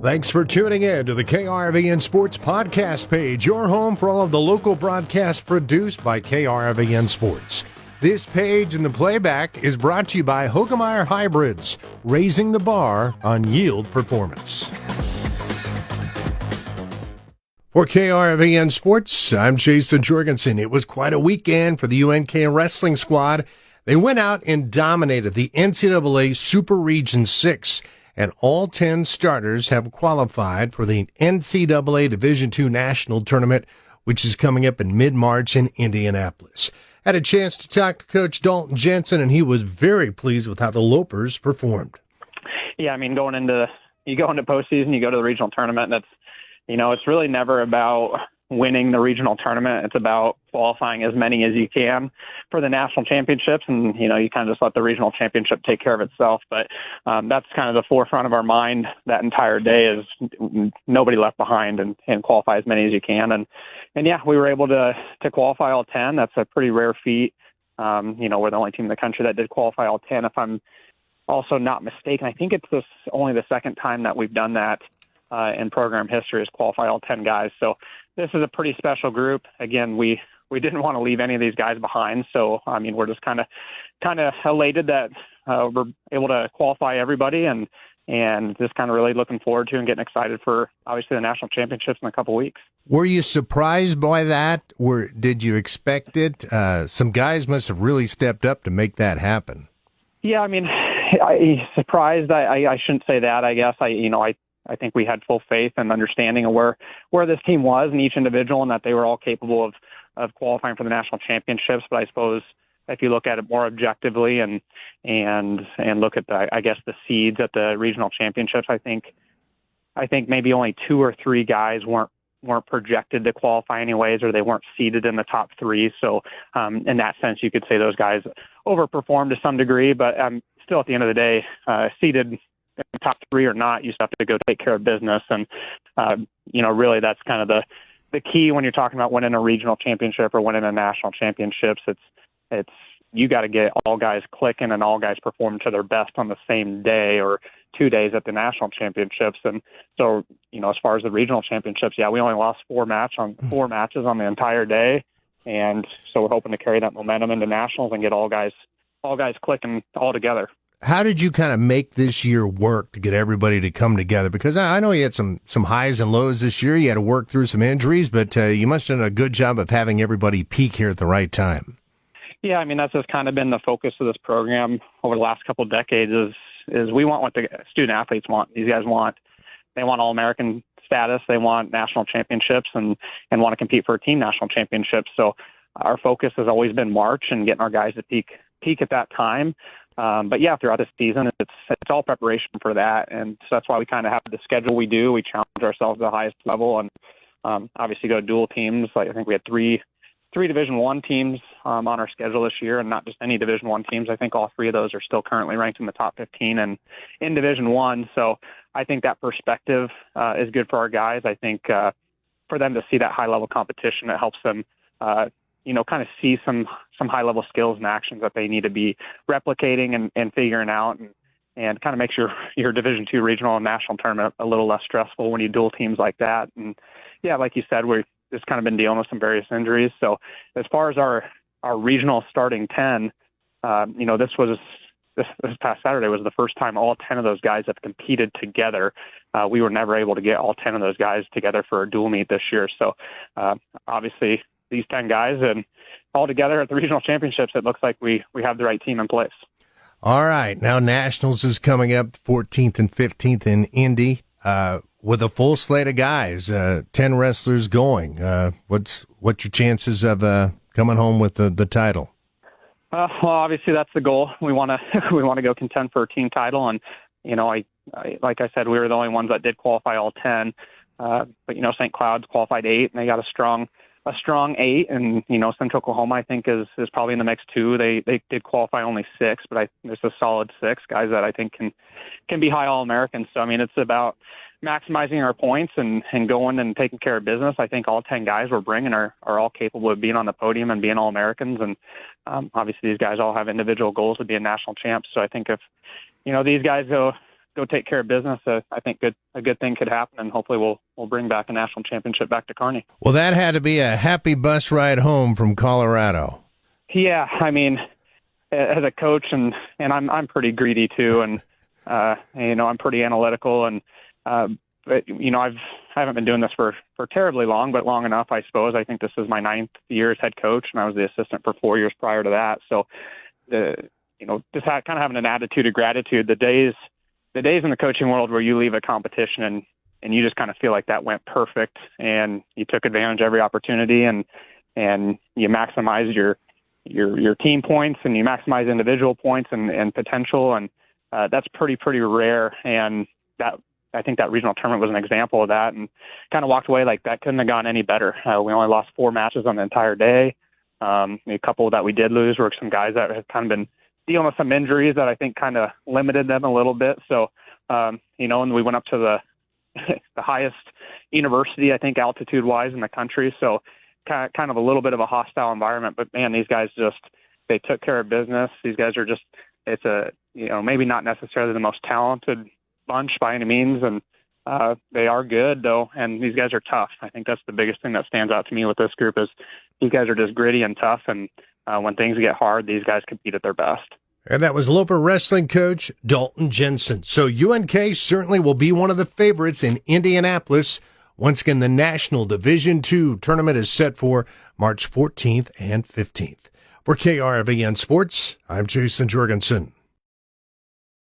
Thanks for tuning in to the KRVN Sports Podcast page, your home for all of the local broadcasts produced by KRVN Sports. This page and the playback is brought to you by Hoegemeyer Hybrids, raising the bar on yield performance. For KRVN Sports, I'm Jason Jorgensen. It was quite a weekend for the UNK wrestling squad. They went out and dominated the NCAA Super Region 6, and all 10 starters have qualified for the NCAA Division II National Tournament, which is coming up in mid-March in Indianapolis. Had a chance to talk to Coach Dalton Jensen, and he was very pleased with how the Lopers performed. Yeah, I mean, you go into postseason, you go to the regional tournament, and it's really never about winning the regional tournament. It's about qualifying as many as you can for the national championships, and you kind of just let the regional championship take care of itself. But that's kind of the forefront of our mind that entire day, is nobody left behind, and qualify as many as you can. And yeah, we were able to qualify all 10. That's a pretty rare feat. We're the only team in the country that did qualify all 10. If I'm also not mistaken, I think it's only the second time that we've done that in program history, is qualify all 10 guys. So this is a pretty special group. Again, we didn't want to leave any of these guys behind. So, I mean, we're just kind of elated that we're able to qualify everybody, and just kind of really looking forward to and getting excited for, obviously, the national championships in a couple weeks. Were you surprised by that? Did you expect it? Some guys must have really stepped up to make that happen. Yeah, I mean, surprised. I shouldn't say that. I guess I think we had full faith and understanding of where this team was and each individual, and that they were all capable of qualifying for the national championships. But I suppose if you look at it more objectively and look at the seeds at the regional championships, I think maybe only 2 or 3 guys weren't projected to qualify anyways, or they weren't seeded in the top 3. So in that sense, you could say those guys overperformed to some degree, but still at the end of the day, seeded top 3 or not, you still have to go take care of business. And, really that's kind of the key when you're talking about winning a regional championship or winning a national championships. It's you got to get all guys clicking and all guys perform to their best on the same day or 2 days at the national championships. And so, as far as the regional championships, yeah, we only lost 4 matches on the entire day. And so we're hoping to carry that momentum into nationals and get all guys clicking all together. How did you kind of make this year work to get everybody to come together? Because I know you had some highs and lows this year. You had to work through some injuries, but you must have done a good job of having everybody peak here at the right time. Yeah, I mean, that's just kind of been the focus of this program over the last couple of decades is we want what the student athletes want. These guys they want All-American status. They want national championships and want to compete for a team national championship. So our focus has always been March and getting our guys to peak at that time. But yeah, throughout the season, it's all preparation for that. And so that's why we kind of have the schedule we do. We challenge ourselves to the highest level and obviously go dual teams. Like I think we had three Division I teams on our schedule this year, and not just any Division I teams. I think all 3 of those are still currently ranked in the top 15 and in Division I. So I think that perspective is good for our guys. I think for them to see that high-level competition, it helps them kind of see some high-level skills and actions that they need to be replicating and figuring out and kind of makes your Division II regional and national tournament a little less stressful when you dual teams like that. And, yeah, like you said, we've just kind of been dealing with some various injuries. So as far as our regional starting 10, this past Saturday was the first time all 10 of those guys have competed together. We were never able to get all 10 of those guys together for a dual meet this year. So obviously – these 10 guys and all together at the regional championships, it looks like we have the right team in place. All right. Now Nationals is coming up 14th and 15th in Indy with a full slate of guys, 10 wrestlers going. What's your chances of coming home with the title? Well, obviously that's the goal. We want to go contend for a team title. And, I like I said, we were the only ones that did qualify all 10. But, St. Cloud's qualified 8 and they got a strong 8, and Central Oklahoma I think is probably in the mix too. They did qualify only 6, but there's a solid 6 guys that I think can be high All-Americans. So I mean, it's about maximizing our points and going and taking care of business. I think all 10 guys we're bringing are all capable of being on the podium and being All-Americans, and obviously these guys all have individual goals to be a national champs. So I think if these guys go go take care of business, I think a good thing could happen, and hopefully we'll bring back a national championship back to Kearney. Well, that had to be a happy bus ride home from Colorado. Yeah, I mean, as a coach, and I'm pretty greedy too, and I'm pretty analytical, and but I haven't been doing this for terribly long, but long enough, I suppose. I think this is my 9th year as head coach, and I was the assistant for 4 years prior to that. So, just kind of having an attitude of gratitude. The days in the coaching world where you leave a competition and you just kind of feel like that went perfect, and you took advantage of every opportunity, and you maximize your team points, and you maximize individual points and potential, and that's pretty rare. And that, I think that regional tournament was an example of that, and kind of walked away like that couldn't have gone any better. We only lost 4 matches on the entire day. A couple that we did lose were some guys that had kind of been dealing with some injuries that I think kind of limited them a little bit. So, and we went up to the the highest university, I think, altitude-wise in the country. So kind of a little bit of a hostile environment. But, man, these guys they took care of business. These guys are it's maybe not necessarily the most talented bunch by any means, and they are good though, and these guys are tough. I think that's the biggest thing that stands out to me with this group is these guys are just gritty and tough, and when things get hard, these guys compete at their best. And that was Loper wrestling coach Dalton Jensen. So UNK certainly will be one of the favorites in Indianapolis. Once again, the National Division II tournament is set for March 14th and 15th. For KRVN Sports, I'm Jason Jorgensen.